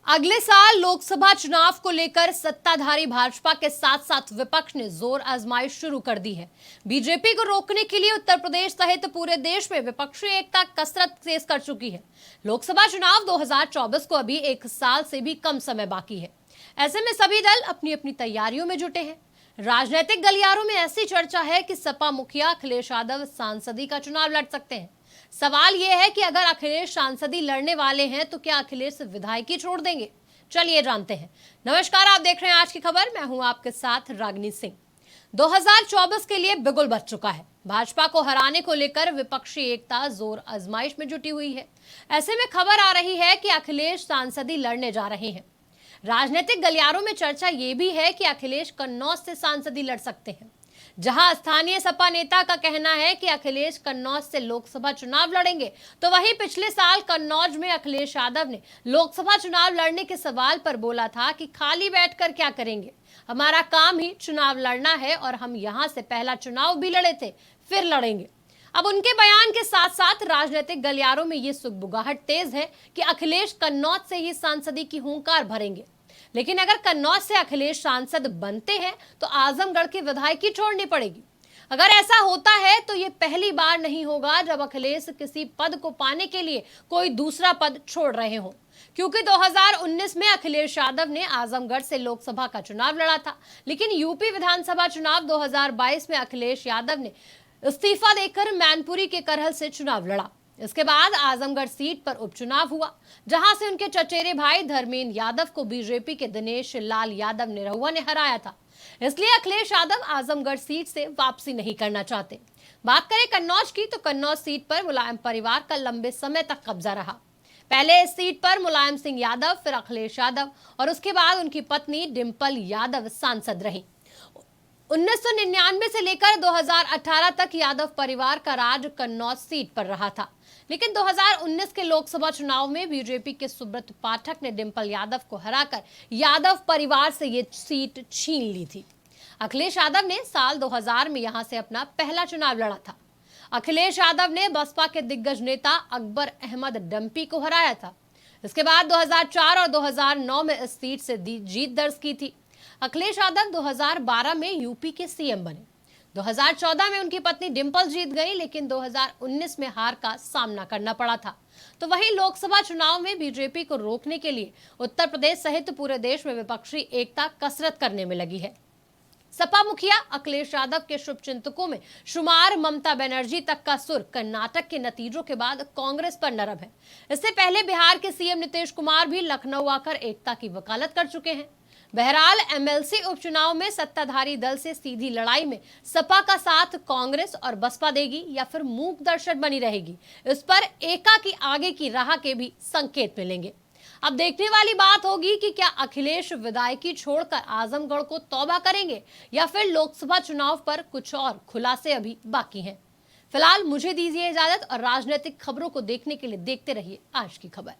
अगले साल लोकसभा चुनाव को लेकर सत्ताधारी भाजपा के साथ साथ विपक्ष ने जोर आजमाइश शुरू कर दी है। बीजेपी को रोकने के लिए उत्तर प्रदेश सहित पूरे देश में विपक्षी एकता कसरत तेज कर चुकी है। लोकसभा चुनाव 2024 को अभी एक साल से भी कम समय बाकी है। ऐसे में सभी दल अपनी अपनी तैयारियों में जुटे हैं। राजनीतिक गलियारों में ऐसी चर्चा है कि सपा मुखिया अखिलेश यादव सांसदी का चुनाव लड़ सकते हैं। सवाल यह है कि अगर अखिलेश सांसदी लड़ने वाले हैं तो क्या अखिलेश विधायकी छोड़ देंगे? चलिए जानते हैं। नमस्कार, आप देख रहे हैं आज की खबर। मैं हूं आपके साथ रागिनी सिंह। 2024 के लिए बिगुल बज चुका है। भाजपा को हराने को लेकर विपक्षी एकता जोर आजमाइश में जुटी हुई है। ऐसे में खबर आ रही है कि अखिलेश सांसदी लड़ने जा रहे हैं। राजनीतिक गलियारों में चर्चा ये भी है कि अखिलेश कन्नौज से सांसदी लड़ सकते हैं। जहां स्थानीय सपा नेता का कहना है कि अखिलेश कन्नौज से लोकसभा चुनाव लड़ेंगे, तो वहीं पिछले साल कन्नौज में अखिलेश यादव ने लोकसभा चुनाव लड़ने के सवाल पर बोला था कि खाली बैठकर क्या करेंगे, हमारा काम ही चुनाव लड़ना है और हम यहां से पहला चुनाव भी लड़े थे, फिर लड़ेंगे। अब उनके बयान के साथ साथ राजनीतिक गलियारों में ये सुगबुगाहट तेज है कि अखिलेश कन्नौज से ही सांसदी की हुंकार भरेंगे। लेकिन अगर कन्नौज से अखिलेश सांसद बनते हैं तो आजमगढ़ की विधायकी छोड़नी पड़ेगी। अगर ऐसा होता है तो ये पहली बार नहीं होगा जब अखिलेश किसी पद को पाने के लिए कोई दूसरा पद छोड़ रहे हो, क्योंकि 2019 में अखिलेश यादव ने आजमगढ़ से लोकसभा का चुनाव लड़ा था। लेकिन यूपी विधानसभा चुनाव 2022 में अखिलेश यादव ने इस्तीफा देकर मैनपुरी के करहल से चुनाव लड़ा। इसके बाद आजमगढ़ सीट पर उपचुनाव हुआ, जहां से उनके चचेरे भाई धर्मेंद्र यादव को बीजेपी के दिनेश लाल यादव निरहुआ ने हराया था। इसलिए अखिलेश यादव आजमगढ़ सीट से वापसी नहीं करना चाहते। बात करें कन्नौज की, तो कन्नौज सीट पर मुलायम परिवार का लंबे समय तक कब्जा रहा। पहले इस सीट पर मुलायम सिंह यादव, फिर अखिलेश यादव और उसके बाद उनकी पत्नी डिंपल यादव सांसद रही। 1999 से लेकर 2018 तक यादव परिवार का राज कन्नौज सीट पर रहा था। लेकिन 2019 के लोकसभा चुनाव में बीजेपी के सुब्रत पाठक ने डिंपल यादव को हराकर यादव परिवार से ये सीट छीन ली थी। अखिलेश यादव ने साल 2000 में यहां से अपना पहला चुनाव लड़ा था। अखिलेश यादव ने बसपा के दिग्गज नेता अकबर अहमद डंपी को हराया था। इसके बाद 2004 और 2009 में इस सीट से जीत दर्ज की थी। अखिलेश यादव 2012 में यूपी के सीएम बने। 2014 में उनकी पत्नी डिंपल जीत गई, लेकिन 2019 में हार का सामना करना पड़ा था। तो वहीं लोकसभा चुनाव में बीजेपी को रोकने के लिए उत्तर प्रदेश सहित पूरे देश में विपक्षी एकता कसरत करने में लगी है। सपा मुखिया अखिलेश यादव के शुभचिंतकों में शुमार ममता बनर्जी तक का सुर कर्नाटक के नतीजों के बाद कांग्रेस पर नरम है। इससे पहले बिहार के सीएम नीतीश कुमार भी लखनऊ आकर एकता की वकालत कर चुके हैं। बहरहाल एमएलसी उपचुनाव में सत्ताधारी दल से सीधी लड़ाई में सपा का साथ कांग्रेस और बसपा देगी या फिर मूक दर्शक बनी रहेगी, इस पर एका की आगे की राह के भी संकेत मिलेंगे। अब देखने वाली बात होगी कि क्या अखिलेश विधायकी छोड़कर आजमगढ़ को तौबा करेंगे या फिर लोकसभा चुनाव पर कुछ और खुलासे अभी बाकी हैं। फिलहाल मुझे दीजिए इजाजत और राजनीतिक खबरों को देखने के लिए देखते रहिए आज की खबर।